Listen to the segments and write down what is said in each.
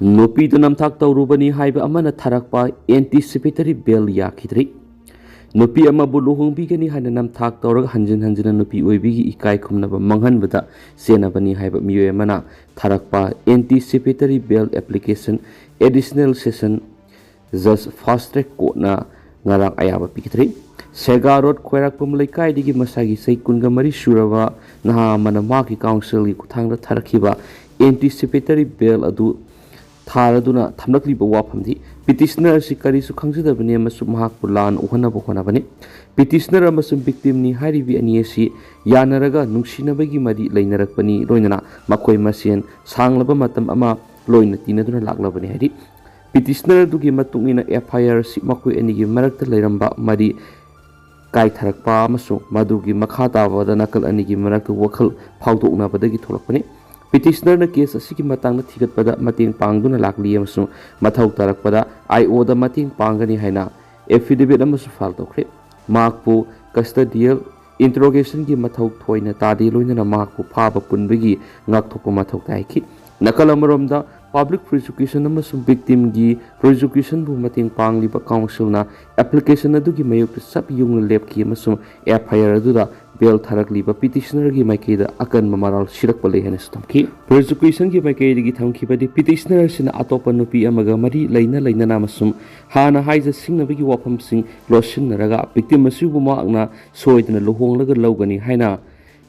Nupi to namthak taurubani haiba amana tharakpa anticipatory bail yakidri. Nupi ama buluhung bigani hana namthak taurag hanjin nupi oibigi ikai kumnaba manghan bada senabani haiba miyo amana tharakpa anticipatory bail application additional session just fast track court na ngarang ayaba pikitri. Sega road kwerak pumlaikai digi masagi say kungamari surava naha mana maki council gi kuthangda tharakiba anticipatory bail adu Tharaduna Tamnakli Wapamdi, petitioner Sikari Sukhangzabani Masum Hakulan, Uhana Bohanabani, petitioner Masum victim ni Haribi and Yesi, Yanaraga, Nushinabagi Madi, Lainarakani, Roinana, Makoi Masian, Sanglaba Matam Ama, Loinatina Laklabani Hadi, petitioner to give Matung in a FIR, Simakui and give Marakta Leramba, Madi, Kai Tarakpa, Masu, Madugi Makata, Vadanakal and give Marakta Wakal, Pauto Unabadagi Tolapani. Petitioner na case asiki matang na thigat pada mating pangduna lakli amasu mathau tarak pada IO da mating pangani haina affidavit amasu file tokre makpu custodial interrogation gi mathau thoina tadi loina na makpu phaba punbigi ngak thokpa mathau taiki nakal amarom da public prosecution amasu victim gi prosecution bu mating pangli ba council na application adu gi mayuk sab yung lep ki amasu FIR adu da bail tharakli ba petitioner gi maikei da akan mamaral shirak pale hene stamki prosecution gi maikei gi thamki ba di petitioner sina atopa nupi amaga mari laina namasum hana haiza singna bigi wafam sing losin naraga victim asu bu ma na soidna lohong laga logani haina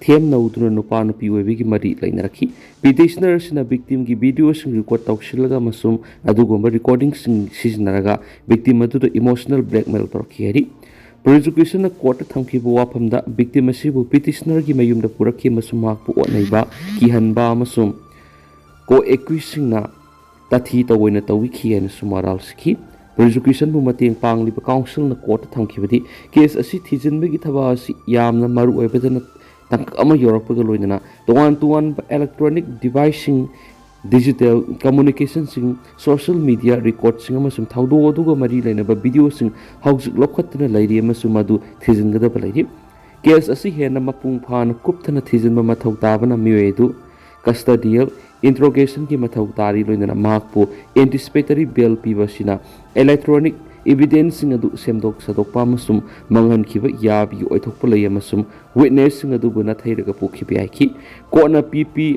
them nauduna nupa nupi webigi mari laina rakhi petitioner sina victim gi video sing record tawshilga masum adugomba recording sing siznaraga victim adu da emotional blackmail torki hari prosecution na court thamki bu wafam da victim asibu petitioner gi mayum da purakhi masum mak pu onaiba ki hanba masum ko accusing na tathi tawoina tawi khi an sumaral ski prosecution bu mateng pangli ba council na court thamki badi case asi thijin begi thaba asi yamna maru oibadana tang ama europe ga loinana tuan electronic device digital communication sing social media record sing amasum thaudo oduga mari lainaba video sing hausik lokhatna lairi amasum adu thijingada balairi case asi hena mapung phan kupthana thijinba mathau tabana miwedu custodial interrogation ki mathau tari loinana makpu anticipatory bail pibasina electronic evidence sing adu semdok sadokpa amasum manghan khiba yabi oithokpa lay amasum witness sing adu buna thairaga pokhibi aiki kona pp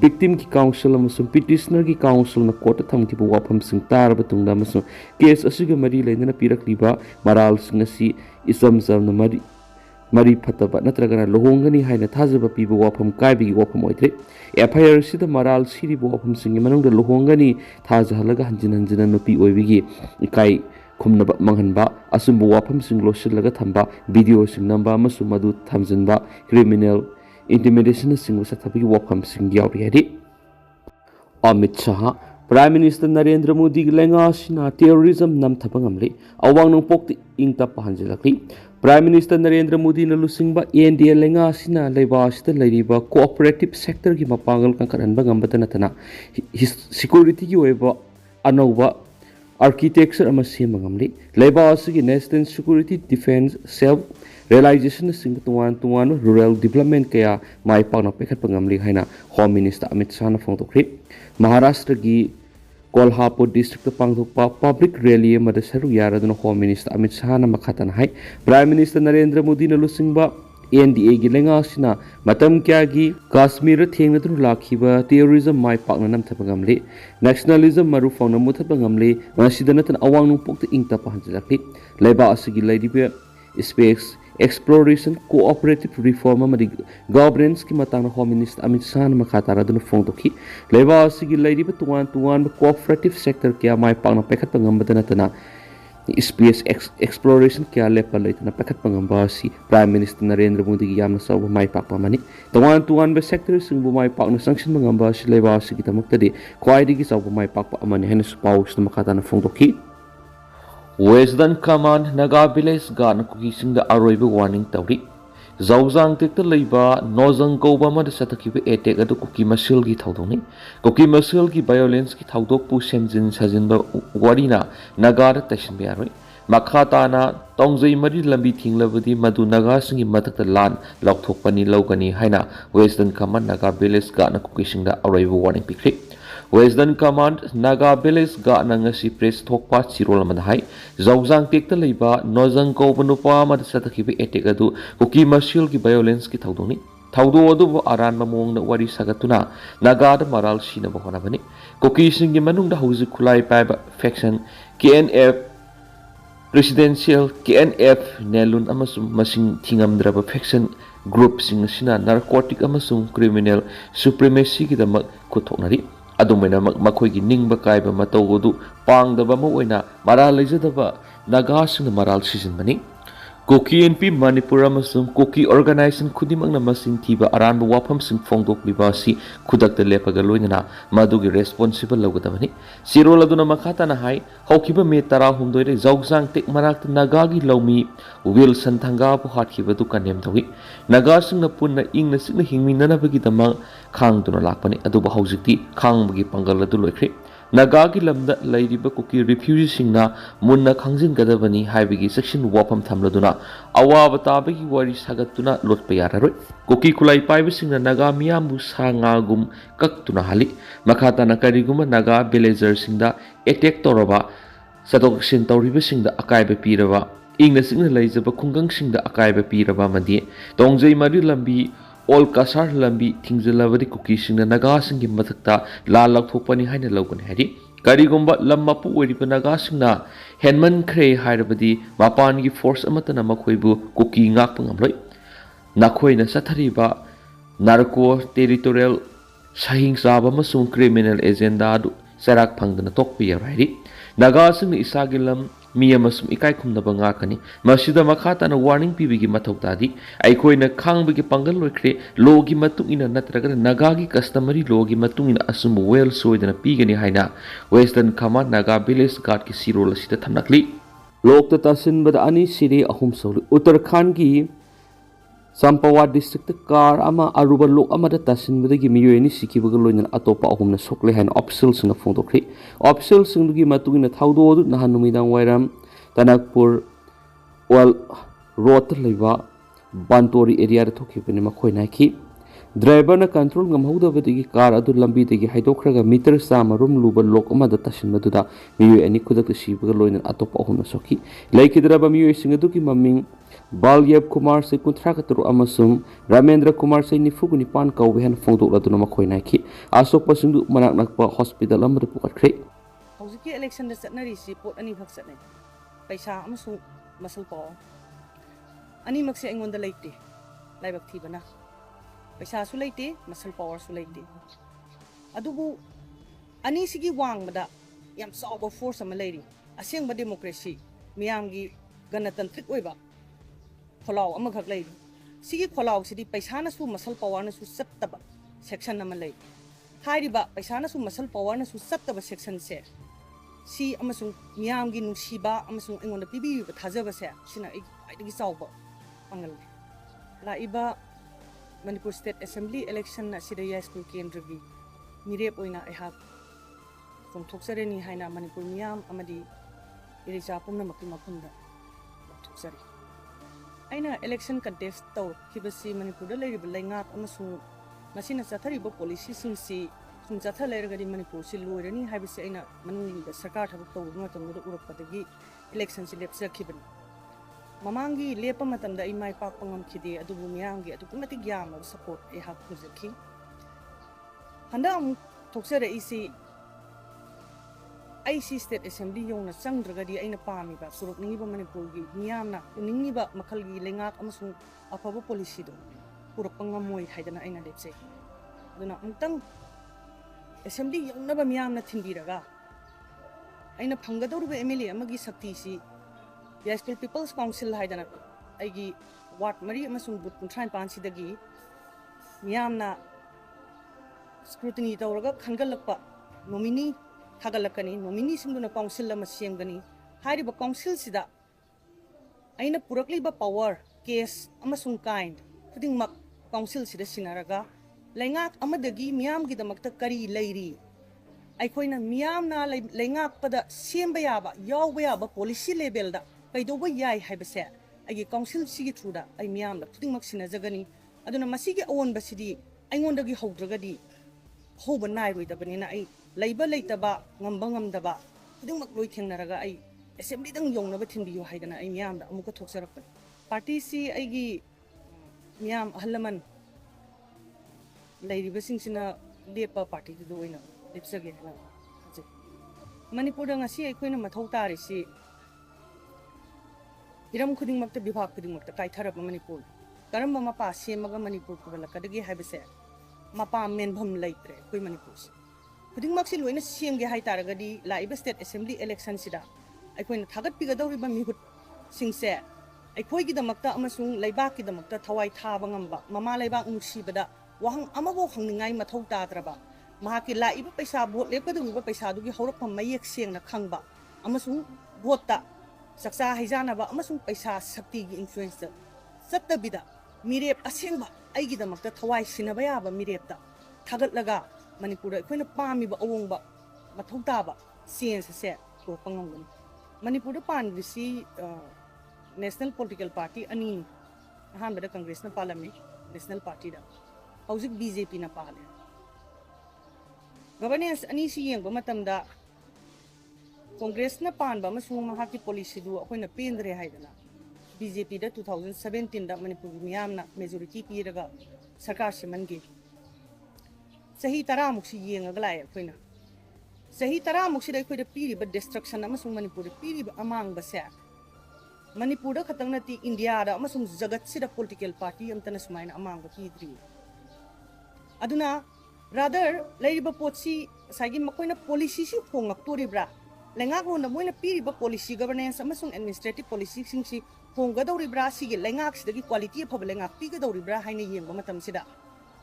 victim ki council amasum petitioner ki council na court thamki bu wafam sing tar batungda amasum case asiga mari lainana pirakliba maral sing asi isamsam na mari phataba natragana lohongani haina thajaba pibu wafam kaibi wafam oitre FIR sida maral siri bu wafam sing manungda lohongani thajahalaga hanjin nupi oibigi ikai khumnaba manghanba asumbu wafam sing losilaga thamba video sing namba amasum madu thamjinba criminal intimidation sing sathabi wafam sing yauri hadi Amit Shah Prime Minister Narendra Modi lenga sina terrorism nam thapangamle awang nong pokti ingta pahanjilakli Prime Minister Narendra Modi na lusingba NDA lenga sina leiba sita leiriba cooperative sector gi mapangal kan karanba ngambata natana security gi oiba anauba architecture ama semangamle leiba asigi national security defense self realization sing tuan rural development kaya mai pagna pekhat pangamli haina Home Minister Amit Shah na phongtokri Maharashtra gi Kolhapur district pangthokpa public rally amada saru yaraduna Home Minister Amit Shah na makhatan hai Prime Minister Narendra Modi na lusingba NDA gi lenga sina matam kya gi Kashmir thengna dun lakhiba terrorism mai pakna nam thapangamle nationalism maru fauna muthapangamle masidana tan awang nung pokta ingta pahanjalakli leiba asigi leidibe space exploration cooperative reform amadi governance ki matang Home Minister Amit Shah na makhatara dun phongtokhi leiba asigi leidibe tuan cooperative sector kya mai pakna pekhat pangambadana tana space exploration kya lepa laitana pekhat pangamba si Prime Minister Narendra Modi gi yamna saw mai pakpa mani tuan be sector sing bu mai pakna sanction mangamba si leiba asigi tamaktadi khwaidi gi saw mai pakpa amani hena spouse na makhatana phongtokhi Western Command Naga Village Gan Kuki Sing the Aroiba warning Tauri Zauzang take the labor Nozang Gobama the Satakiba attack at the Kuki Masilgi Taudoni Kuki Masilgi violence ki Taudok Pushenjin Sajinba Warina Nagara Tashin Biari Makhatana Tongzai Mari Lambi Ting Lavadi Madu Naga Sing Matak the land Lokopani Logani Haina Western Command Naga Village Gan Kuki Sing the Aroiba warning Pikri Western Command Naga Village ga nangasi press thokpa chirol amada hai zawjang tekta leiba nojang ko banupa amada satakhiba attack adu kuki martial ki violence ki thaudoni thaudo adu aran mamong na wari sagatuna Naga da maral sina bahona bani kuki singi manung da hauji khulai paiba faction KNF Presidential KNF Nelun amasung masing thingamdraba faction group sing sina narcotic amasung criminal supremacy ki damak kuthoknari adumena makhoi gi ningba kaiba matawdu pangdaba ma oina maral lejadaba Naga sing maral season bani KNP Manipur amasung Kuki organization khudimangna masing thiba aranba wafam sing phongdok libasi khudakta lepaga loinana madugi responsible logadabani sirol aduna makhata na hai haukiba me tara humdoire zawjang tek marak Naga gi lomi Wilson thanga bu hatkiba du kanem dawi Naga sing na punna ingna sikna hingminana bagi dama khangduna lakpani aduba haujikti khangbagi pangal adu loikre Naga ki lamda lairiba Kuki refugees singna munna khangjin gadabani haibigi section wafam thamladuna awaba tabagi wari sagatuna lotpa yararoi Kuki kulai paiba singna Naga miyambu sangagum kaktuna hali makhata na kariguma Naga villagers singda attack toraba sadok sin tawriba singda akaiba piraba ingna singna laijaba khungang singda akaiba piraba madi tongjai mari lambi all kasar lambi thingjalabadi Kuki singna Naga singi mathakta la lakthokpani haina lawgan hari karigumba lammapu oiriba Naga singna henman khre hairabadi mapan gi force amatana makhoibu Kuki ngakpa ngamloi nakhoina sathariba narco territorial sahing saba masung criminal agenda adu sarak phangdana tokpi yarari Naga singna isagilam miyamasum ikai khumnaba ngakani masida makhata na warning pibigi mathautadi aikoina khangbagi pangal loikre logi matungina natraga Naga gi customary logi matungina asum well soidana pigani haina Western Command Naga village guard ki sirol asida thamnakli lokta tasinbada ani siri ahum soli Uttarakhand gi Sampawa district car ama aruba lok amada tasinbada gi miyoini sikibaga loina atopa ahumna sokle hain officials na phongdokri officials singgi matungina thaudo du nahan numidang wairam Tanakpur wal road leiba Bantori area da thokibani makhoi naiki driver na control ngamhaudabadagi car adu lambi dagi haidokraga meter samarum luba lok amada tasinbaduda miyo ani kudak sibaga loina atopa ahumna soki laikidraba miyo singadu ki maming Balyab Kumar se Kuntrakaturu amasung Ramendra Kumar se Nifuguni Pan Kaubehan Fondok Laduna Makoi Nike Asok Pasundu Manak Nakpa Hospital Amadu Pukatri Hausuki election da satnari si pot ani bhak satne paisa amasung masal paw ani makse engonda leite laibak thibana paisa su leite masal power su leite adubu ani sigi wangmada yam sawba force ama leiri asengba democracy miyamgi ganatantric oiba kholaw ama khak leiri sigi kholaw sidi paisa na su masal power na su sattaba section ama lei hairiba paisa na su masal power na su sattaba section se si amasung miyamgi nungsiba amasung engonda pibi thajaba se sina aidigi sawba pangal la iba Manipur State Assembly election na sidaya school kendragi mirep oina ehak thoksereni haina Manipur miyam amadi irija pumna makki mafunda thoksari aina election contest taw kibasi Manipur da leiriba laingak amasung masina chathariba policy singsi sum chatha leiragadi Manipur si loirani haibisi aina manungda sarkar thabak taw matamda urappadagi election si lepsakibani mamangi lepa matamda imai pak pangam khide adubu miyangi adukumati gyam support e hak projeki handa am thoksare isi IC State Assembly yongna changdragadi aina pami ba suruk ningi ba Manipur gi miyamna ningi ba makhal gi lengak amasung afaba policy do purapangam haidana aina lepse aduna amtang Assembly yongna ba miyamna thindiraga aina phangadawruba MLA amagi sakti si Yaskil People's Council haidana aigi ward mari amasung but kuntrain pansidagi miyamna scrutiny tawraga khangalakpa nominee hagalakani nominee singduna council ama semgani hairiba council sida aina purakliba power case amasung kind khudingmak council sida sinaraga laingak amadagi miyamgi damakta kari leiri aikoina miyamna laingak pada semba yaba yawba yaba policy level da kaidoba yai haibase agi council sigi truda ai miyam da khudingmak sinajagani aduna masigi awon basidi aingondagi hawdragadi hoba nai roidabani na ai ꯂꯩꯕ ꯂꯩꯇꯕ ꯉꯝꯕ ꯉꯝꯗꯕ ꯈꯨꯗꯤꯡꯃꯛ ꯂꯣꯏ ꯊꯦꯡꯅꯔꯒ ꯑꯩ ꯑꯦꯁꯦꯝꯕ꯭ꯂꯤꯗꯪ ꯌꯧꯅꯕ ꯊꯤꯟꯕꯤꯌꯨ ꯍꯥꯏꯗꯅ ꯑꯩ ꯃꯤꯌꯥꯝꯗ ꯑꯃꯨꯛꯀ ꯊꯣꯛꯆꯔꯛꯄꯅꯤ ꯄꯥꯔꯇꯤꯁꯤ ꯑꯩꯒꯤ ꯃꯤꯌꯥꯝ ꯑꯍꯜ ꯂꯃꯟ ꯂꯩꯔꯤꯕꯁꯤꯡꯁꯤꯅ ꯂꯦꯞꯄ ꯄꯥꯔꯇꯤꯗꯨꯗ ꯑꯣꯏꯅ ꯂꯦꯞꯆꯒꯦ ꯍꯥꯏꯅ ꯈꯟꯖꯩ ꯃꯅꯤꯄꯨꯔꯗ ꯉꯁꯤ ꯑꯩꯈꯣꯏꯅ ꯃꯊꯧ ꯇꯥꯔꯤꯁꯤ ꯍꯤꯔꯝ ꯈꯨꯗꯤꯡꯃꯛꯇ ꯕꯤꯚꯥꯒ ꯈꯨꯗꯤꯡꯃꯛꯇ ꯀꯥꯏꯊꯔꯕ ꯃꯅꯤꯄꯨꯔ ꯀꯔꯝꯕ ꯃꯄꯥ ꯁꯦꯝꯃꯒ ꯃꯅꯤꯄꯨꯔ ꯄꯨꯍꯜꯂꯛꯀꯗꯒꯦ ꯍꯥꯏꯕꯁꯦ ꯃꯄꯥ ꯃꯦꯟꯐꯝ ꯂꯩꯇ꯭ꯔꯦ ꯑꯩꯈꯣꯏ ꯃꯅꯤꯄꯨꯔꯁꯦ ꯈꯨꯗꯤꯡꯃꯛꯁꯤ ꯂꯣꯏꯅ ꯁꯦꯝꯒꯦ ꯍꯥꯏꯇꯥꯔꯒꯗꯤ ꯂꯥꯛꯏꯕ ꯁ꯭ꯇꯦꯠ ꯑꯦꯁꯦꯝꯕ꯭ꯂꯤ ꯏꯂꯦꯛꯁꯟꯁꯤꯗ ꯑꯩꯈꯣꯏꯅ ꯊꯥꯒꯠꯄꯤꯒꯗꯧꯔꯤꯕ ꯃꯤꯍꯨꯠꯁꯤꯡꯁꯦ ꯑꯩꯈꯣꯏꯒꯤꯗꯃꯛꯇ ꯑꯃꯁꯨꯡ ꯂꯩꯕꯥꯛꯀꯤꯗꯃꯛꯇ ꯊꯋꯥꯏ ꯊꯥꯕ ꯉꯝꯕ ꯃꯃꯥ ꯂꯩꯕꯥꯛ ꯅꯨꯡꯁꯤꯕꯗ ꯋꯥꯍꯪ ꯑꯃꯐꯥꯎ ꯍꯪꯅꯤꯡꯉꯥꯏ ꯃꯊꯧ ꯇꯥꯗ꯭ꯔꯕ ꯃꯍꯥꯛꯀꯤ ꯂꯥꯛꯏꯕ ꯄꯩꯁꯥ ꯚꯣꯠ ꯂꯦꯞꯀꯗꯧꯔꯤꯕ ꯄꯩꯁꯥꯗꯨꯒꯤ ꯍꯧꯔꯛꯐꯝ ꯃꯌꯦꯛ ꯁꯦꯡꯅ ꯈꯪꯕ ꯑꯃꯁꯨꯡ ꯚꯣꯠꯇ ꯆꯥꯛꯆꯥ ꯍꯩꯖꯥꯟꯅꯕ ꯑꯃꯁꯨꯡ ꯄꯩꯁꯥ ꯁꯛꯇꯤꯒꯤ ꯏꯟꯐ꯭ꯂꯨꯌꯦꯟꯁꯇ ꯆꯠꯇꯕꯤꯗ ꯃꯤꯔꯦꯞ ꯑꯁꯦꯡꯕ ꯑꯩꯒꯤꯗꯃꯛꯇ ꯊꯋꯥꯏ ꯁꯤꯟꯅꯕ ꯌꯥꯕ ꯃꯤꯔꯦꯞꯇ ꯊꯥꯒꯠꯂꯒ ꯃꯅꯤꯄꯨꯔꯗ ꯑꯩꯈꯣꯏꯅ ꯄꯥꯝꯃꯤꯕ ꯑꯑꯣꯡꯕ ꯃꯊꯧ ꯇꯥꯕ ꯆꯦꯟꯖ ꯑꯁꯦ ꯄꯨꯔꯛꯄ ꯉꯝꯒꯅꯤ ꯃꯅꯤꯄꯨꯔꯗ ꯄꯥꯟꯕꯁꯤ ꯅꯦꯁꯅꯦꯜ ꯄꯣꯂꯤꯇꯤꯀꯦꯜ ꯄꯥꯔꯇꯤ ꯑꯅꯤ ꯑꯍꯥꯟꯕꯗ ꯀꯪꯒ꯭ꯔꯦꯁꯅ ꯄꯥꯜꯂꯝꯃꯤ ꯅꯦꯁꯅꯦꯜ ꯄꯥꯔꯇꯤꯗ ꯍꯧꯖꯤꯛ BJPꯅ ꯄꯥꯜꯂꯦ ꯒꯕꯔꯅꯦꯟꯁ ꯑꯅꯤꯁꯤ ꯌꯦꯡꯕ ꯃꯇꯝꯗ ꯀꯣꯡꯒ꯭ꯔꯦꯁꯅ ꯄꯥꯟꯕ ꯑꯃꯁꯨꯡ ꯃꯍꯥꯛꯀꯤ ꯄꯣꯂꯤꯁꯤꯗꯨ ꯑꯩꯈꯣꯏꯅ ꯄꯦꯟꯗ꯭ꯔꯦ ꯍꯥꯏꯗꯅ BJPꯗ 2017ꯗ ꯃꯅꯤꯄꯨꯔꯒꯤ ꯃꯤꯌꯥꯝꯅ ꯃꯦꯖꯣꯔꯤꯇꯤ ꯄꯤꯔꯒ ꯁꯔꯀꯥꯔ ꯁꯦꯝꯍꯟꯈꯤ ꯆꯍꯤ 10ꯃꯨꯛꯁꯤ ꯌꯦꯡꯉꯒ ꯂꯥꯛꯑꯦ ꯑꯩꯈꯣꯏꯅ ꯆꯍꯤ 10ꯃꯨꯛꯁꯤꯗ ꯑꯩꯈꯣꯏꯗ ꯄꯤꯔꯤꯕ ꯗꯤꯁꯇ꯭ꯔꯛꯁꯟ ꯑꯃꯁꯨꯡ ꯃꯅꯤꯄꯨꯔꯗ ꯄꯤꯔꯤꯕ ꯑꯃꯥꯡꯕꯁꯦ ꯃꯅꯤꯄꯨꯔꯗ ꯈꯛꯇꯪ ꯅꯠꯇꯦ ꯏꯟꯗꯤꯌꯥꯗ ꯑꯃꯁꯨꯡ ꯖꯒꯠꯁꯤꯗ ꯄꯣꯂꯤꯇꯤꯀꯦꯜ ꯄꯥꯔꯇꯤ ꯑꯃꯇꯅ ꯁꯨꯃꯥꯏꯅ ꯑꯃꯥꯡꯕ ꯄꯤꯗ꯭ꯔꯤ ꯑꯗꯨꯅ ꯔꯥꯗꯔ ꯂꯩꯔꯤꯕ ꯄꯣꯠꯁꯤ ꯉꯁꯥꯏꯒꯤ ꯃꯈꯣꯏꯅ ꯄꯣꯂꯤꯁꯤꯁꯤ ꯍꯣꯡꯉꯛꯇꯣꯔꯤꯕ꯭ꯔꯥ ꯂꯩꯉꯥꯛꯂꯣꯟꯗ ꯃꯣꯏꯅ ꯄꯤꯔꯤꯕ ꯄꯣꯂꯤꯁꯤ ꯒꯕꯔꯅꯦꯟꯁ ꯑꯃꯁꯨꯡ ꯑꯦꯗꯃꯤꯅꯤꯁꯇ꯭ꯔꯦꯇꯤভ ꯄꯣꯂꯤꯁꯤꯁꯤꯡꯁꯤ ꯍꯣꯡꯒꯗꯧꯔꯤꯕ꯭ꯔꯥ ꯁꯤꯒꯤ ꯂꯩꯉꯥꯛꯁꯤꯗꯒꯤ ꯀ꯭ꯋꯥꯂꯤꯇꯤ ꯑꯐꯕ ꯂꯩꯉꯥꯛ ꯄꯤꯒꯗꯧꯔꯤꯕ꯭ꯔꯥ ꯍꯥꯏꯅ ꯌꯦꯡꯕ ꯃꯇꯝꯁꯤꯗ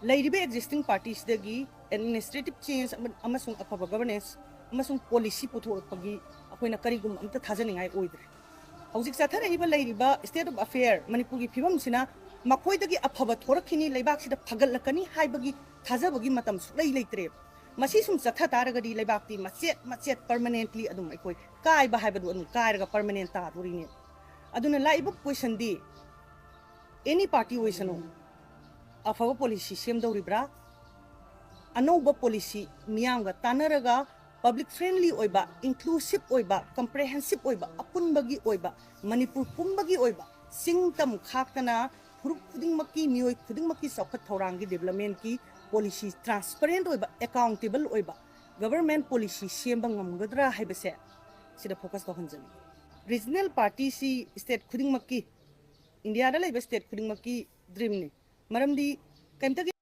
ꯂꯩꯔꯤꯕ ꯑꯦꯛꯖꯤꯁꯇꯤꯡ ꯄꯥꯔꯇꯤꯁꯤꯗꯒꯤ ꯑꯦꯗꯃꯤꯅꯤꯁꯇ꯭ꯔꯦꯇꯤভ ꯆꯦꯟꯖ ꯑꯃꯁꯨꯡ ꯑꯐꯕ ꯒꯕꯔꯅꯦꯟꯁ ꯑꯃꯁꯨꯡ ꯄꯣꯂꯤꯁꯤ ꯄꯨꯊꯣꯛꯄꯒꯤ ꯑꯩꯈꯣꯏꯅ ꯀꯔꯤꯒꯨꯝꯕ ꯑꯝꯇ ꯊꯥꯖꯅꯤꯡꯉꯥꯏ ꯑꯣꯏꯗ꯭ꯔꯦ ꯍꯧꯖꯤꯛ ꯆꯠꯊꯔꯛꯏꯕ ꯂꯩꯔꯤꯕ ꯁ꯭ꯇꯦꯠ ꯑꯣꯐ ꯑꯐꯤꯌꯔ ꯃꯅꯤꯄꯨꯔꯒꯤ ꯐꯤꯕꯝꯁꯤꯅ ꯃꯈꯣꯏꯗꯒꯤ ꯑꯐꯕ ꯊꯣꯔꯛꯈꯤꯅꯤ ꯂꯩꯕꯥꯛꯁꯤꯗ ꯐꯒꯠꯂꯛꯀꯅꯤ ꯍꯥꯏꯕꯒꯤ ꯊꯥꯖꯕꯒꯤ ꯃꯇꯝ ꯁꯨꯛꯂꯩ ꯂꯩꯇ꯭ꯔꯦꯕ ꯃꯁꯤ ꯁꯨꯝ ꯆꯠꯊ ꯇꯥꯔꯒꯗꯤ ꯂꯩꯕꯥꯛꯇꯤ ꯃꯆꯦꯠ ꯃꯆꯦꯠ ꯄꯔꯃꯅꯦꯟꯠꯂꯤ ꯑꯗꯨꯝ ꯑꯩꯈꯣꯏ ꯀꯥꯏꯕ ꯍꯥꯏꯕꯗꯨ ꯑꯗꯨꯝ ꯀꯥꯏꯔꯒ ꯄꯔꯃꯅꯦꯟ ꯇꯥꯗꯣꯔꯤꯅꯦꯕ ꯑꯗꯨꯅ ꯂꯥꯛꯏꯕ ꯄꯣꯖꯤꯁꯟꯗꯤ ꯑꯦꯅꯤ ꯄꯥꯔꯇꯤ ꯑꯣꯏꯁꯅꯨ ꯑꯐꯕ ꯄꯣꯂꯤꯁꯤ ꯁꯦꯝꯗꯧꯔꯤꯕ꯭ꯔꯥ ꯑꯅꯧꯕ ꯄꯣꯂꯤꯁꯤ ꯃꯤꯌꯥꯝꯒ ꯇꯥꯟꯅꯔꯒ ꯄꯕ꯭ꯂꯤꯛ ꯐ꯭ꯔꯦꯟꯂꯤ ꯑꯣꯏꯕ ꯏꯟꯀ꯭ꯂꯨꯁꯤꯞ ꯑꯣꯏꯕ ꯀꯝꯄ꯭ꯔꯦꯍꯦꯟꯁꯤꯞ ꯑꯣꯏꯕ ꯑꯄꯨꯟꯕꯒꯤ ꯑꯣꯏꯕ ꯃꯅꯤꯄꯨꯔ ꯄꯨꯝꯕꯒꯤ ꯑꯣꯏꯕ ꯆꯤꯡ ꯇꯝ ꯈꯥꯛꯇꯅ ꯐꯨꯔꯨꯞ ꯈꯨꯗꯤꯡꯃꯛꯀꯤ ꯃꯤꯑꯣꯏ ꯈꯨꯗꯤꯡꯃꯛꯀꯤ ꯆꯥꯎꯈꯠ ꯊꯧꯔꯥꯡꯒꯤ ꯗꯦꯕꯂꯞꯃꯦꯟꯠꯀꯤ ꯄꯣꯂꯤꯁꯤ ꯇ꯭ꯔꯥꯟꯁꯄꯔꯦꯟꯠ ꯑꯣꯏꯕ ꯑꯦꯀꯥꯎꯟꯇꯦꯕꯜ ꯑꯣꯏꯕ ꯒꯕꯔꯃꯦꯟꯠ ꯄꯣꯂꯤꯁꯤ ꯁꯦꯝꯕ ꯉꯝꯒꯗ꯭ꯔꯥ ꯍꯥꯏꯕꯁꯦ ꯁꯤꯗ ꯐꯣꯀꯁ ꯇꯧꯍꯟꯖꯅꯤꯡꯉꯤ ꯔꯤꯖꯅꯦꯜ ꯄꯥꯔꯇꯤꯁꯤ ꯁ꯭ꯇꯦꯠ ꯈꯨꯗꯤꯡꯃꯛꯀꯤ ꯏꯟꯗꯤꯌꯥꯗ ꯂꯩꯕ ꯁ꯭ꯇꯦꯠ ꯈꯨꯗꯤꯡꯃꯛꯀꯤ ꯗ꯭ꯔꯤꯝꯅꯤ ꯃꯔꯝꯗꯤ ꯀꯩꯝꯇꯒꯤ